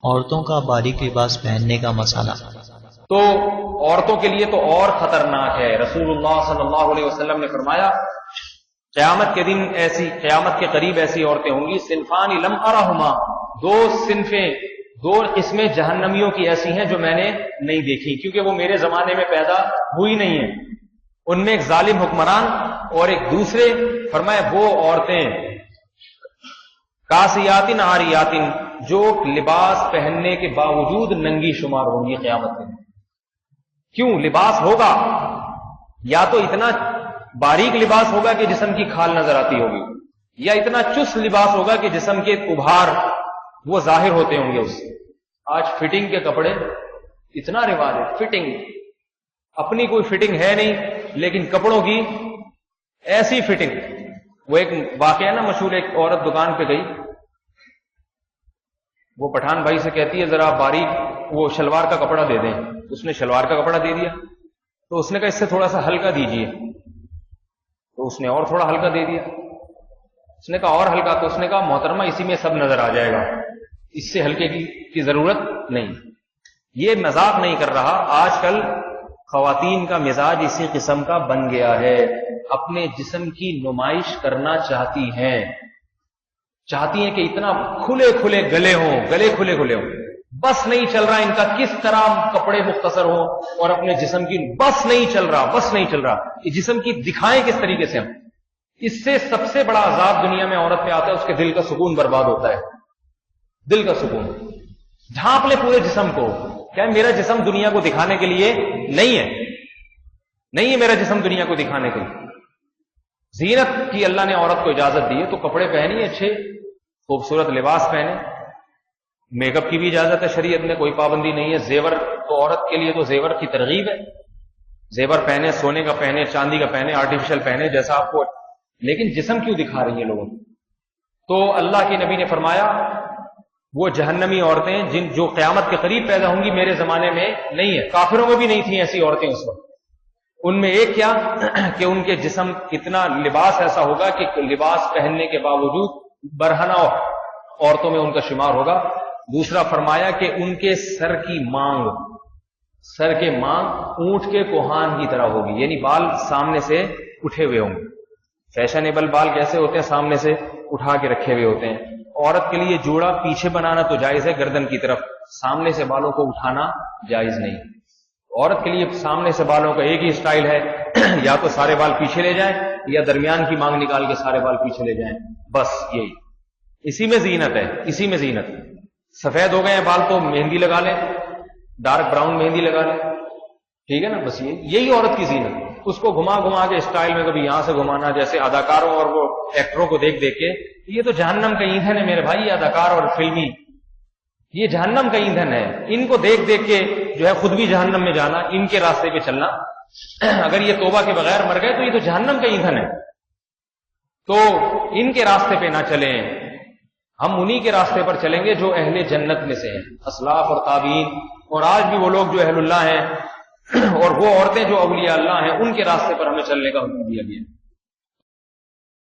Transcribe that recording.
عورتوں کا باریک لباس پہننے کا مسئلہ۔ تو عورتوں کے لیے تو اور خطرناک ہے۔ رسول اللہ صلی اللہ علیہ وسلم نے فرمایا قیامت کے دن قیامت کے قریب ایسی عورتیں ہوں گی، صنفان لم ارہما، دو صنفیں، دو قسمیں جہنمیوں کی ایسی ہیں جو میں نے نہیں دیکھی، کیونکہ وہ میرے زمانے میں پیدا ہوئی نہیں ہیں۔ ان میں ایک ظالم حکمران اور ایک دوسرے، فرمایا وہ عورتیں کاسیاتن عاریاتن، جو لباس پہننے کے باوجود ننگی شمار ہوں گی قیامت میں۔ کیوں؟ لباس ہوگا یا تو اتنا باریک لباس ہوگا کہ جسم کی کھال نظر آتی ہوگی، یا اتنا چست لباس ہوگا کہ جسم کے ابھار وہ ظاہر ہوتے ہوں گے اس سے۔ آج فٹنگ کے کپڑے اتنا رواج ہے، فٹنگ، اپنی کوئی فٹنگ ہے نہیں لیکن کپڑوں کی ایسی فٹنگ۔ وہ ایک واقعہ نا مشہور، ایک عورت دکان پہ گئی، وہ پٹھان بھائی سے کہتی ہے ذرا باریک وہ شلوار کا کپڑا دے دیں۔ اس نے شلوار کا کپڑا دے دیا، تو اس نے کہا اس سے تھوڑا سا ہلکا دیجئے، تو اس نے اور تھوڑا ہلکا دے دیا۔ اس نے کہا اور ہلکا، تو اس نے کہا محترمہ اسی میں سب نظر آ جائے گا، اس سے ہلکے کی ضرورت نہیں۔ یہ مذاق نہیں کر رہا، آج کل خواتین کا مزاج اسی قسم کا بن گیا ہے، اپنے جسم کی نمائش کرنا چاہتی ہیں کہ اتنا کھلے کھلے گلے ہوں، گلے کھلے کھلے ہوں۔ بس نہیں چل رہا ان کا کس طرح کپڑے مختصر ہوں اور اپنے جسم کی بس نہیں چل رہا کہ جسم کی دکھائیں کس طریقے سے ہم۔ اس سے سب سے بڑا عذاب دنیا میں عورت پہ آتا ہے، اس کے دل کا سکون برباد ہوتا ہے، دل کا سکون۔ ڈھانپ لے پورے جسم کو، کیا میرا جسم دنیا کو دکھانے کے لیے نہیں ہے میرا جسم دنیا کو دکھانے کے لیے۔ زینت کی اللہ نے عورت کو اجازت دی ہے تو کپڑے پہنی اچھے، خوبصورت لباس پہنے، میک اپ کی بھی اجازت ہے شریعت میں، کوئی پابندی نہیں ہے۔ زیور تو عورت کے لیے تو زیور کی ترغیب ہے، زیور پہنے، سونے کا پہنے، چاندی کا پہنے، آرٹیفیشل پہنے جیسا آپ کو، لیکن جسم کیوں دکھا رہی ہیں لوگوں کو؟ تو اللہ کے نبی نے فرمایا وہ جہنمی عورتیں جو قیامت کے قریب پیدا ہوں گی میرے زمانے میں نہیں ہے، کافروں میں بھی نہیں تھیں ایسی عورتیں اس وقت۔ ان میں ایک کیا کہ ان کے جسم اتنا لباس ایسا ہوگا کہ لباس پہننے کے باوجود برہنہ عورتوں میں ان کا شمار ہوگا۔ دوسرا فرمایا کہ ان کے سر کے مانگ اونٹ کے کوہان کی طرح ہوگی، یعنی بال سامنے سے اٹھے ہوئے ہوں گے۔ فیشنیبل بال کیسے ہوتے ہیں؟ سامنے سے اٹھا کے رکھے ہوئے ہوتے ہیں۔ عورت کے لیے جوڑا پیچھے بنانا تو جائز ہے گردن کی طرف، سامنے سے بالوں کو اٹھانا جائز نہیں۔ عورت کے لیے سامنے سے بالوں کا ایک ہی سٹائل ہے، یا تو سارے بال پیچھے لے جائیں یا درمیان کی مانگ نکال کے سارے بال پیچھے لے جائیں، بس یہی۔ اسی میں زینت ہے، اسی میں زینت ہے۔ سفید ہو گئے ہیں بال تو مہندی لگا لیں، ڈارک براؤن مہندی لگا لیں، ٹھیک ہے نا، بس یہی عورت کی زینت۔ اس کو گھما گھما کے اسٹائل میں کبھی یہاں سے گھمانا، جیسے اداکاروں اور وہ ایکٹروں کو دیکھ کے، یہ تو جہنم کا ایندھن ہے میرے بھائی، اداکار اور فلمی، یہ جہنم کا ایندھن ہے۔ ان کو دیکھ کے جو ہے خود بھی جہنم میں جانا، ان کے راستے پہ چلنا، اگر یہ توبہ کے بغیر مر گئے تو یہ تو جہنم کا ایندھن ہے۔ تو ان کے راستے پہ نہ چلیں، ہم انہی کے راستے پر چلیں گے جو اہل جنت میں سے ہیں، اسلاف اور تابعین، اور آج بھی وہ لوگ جو اہل اللہ ہیں اور وہ عورتیں جو اولیاء اللہ ہیں، ان کے راستے پر ہمیں چلنے کا حکم دیا گیا ہے۔